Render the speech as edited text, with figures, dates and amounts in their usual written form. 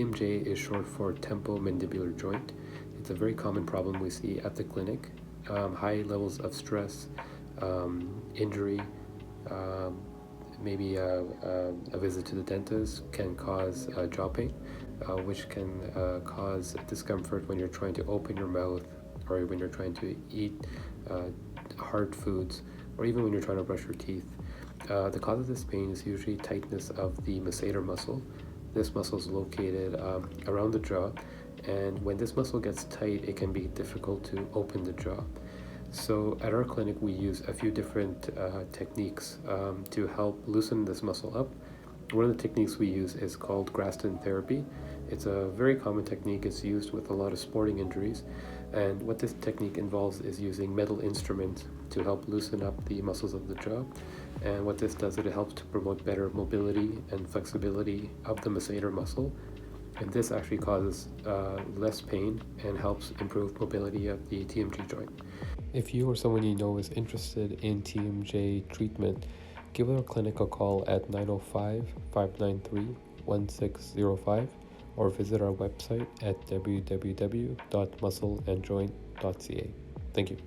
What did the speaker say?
TMJ is short for temporomandibular joint. It's a very common problem we see at the clinic. High levels of stress, injury, maybe a visit to the dentist can cause jaw pain, which can cause discomfort when you're trying to open your mouth, or when you're trying to eat hard foods, or even when you're trying to brush your teeth. The cause of this pain is usually tightness of the masseter muscle. This muscle is located around the jaw, and when this muscle gets tight, it can be difficult to open the jaw. So at our clinic, we use a few different techniques to help loosen this muscle up. One of the techniques we use is called Graston therapy. It's a very common technique. It's used with a lot of sporting injuries. And what this technique involves is using metal instruments to help loosen up the muscles of the jaw. And what this does is it helps to promote better mobility and flexibility of the masseter muscle. And this actually causes less pain and helps improve mobility of the TMJ joint. If you or someone you know is interested in TMJ treatment, give our clinic a call at 905-593-1605 or visit our website at www.muscleandjoint.ca. Thank you.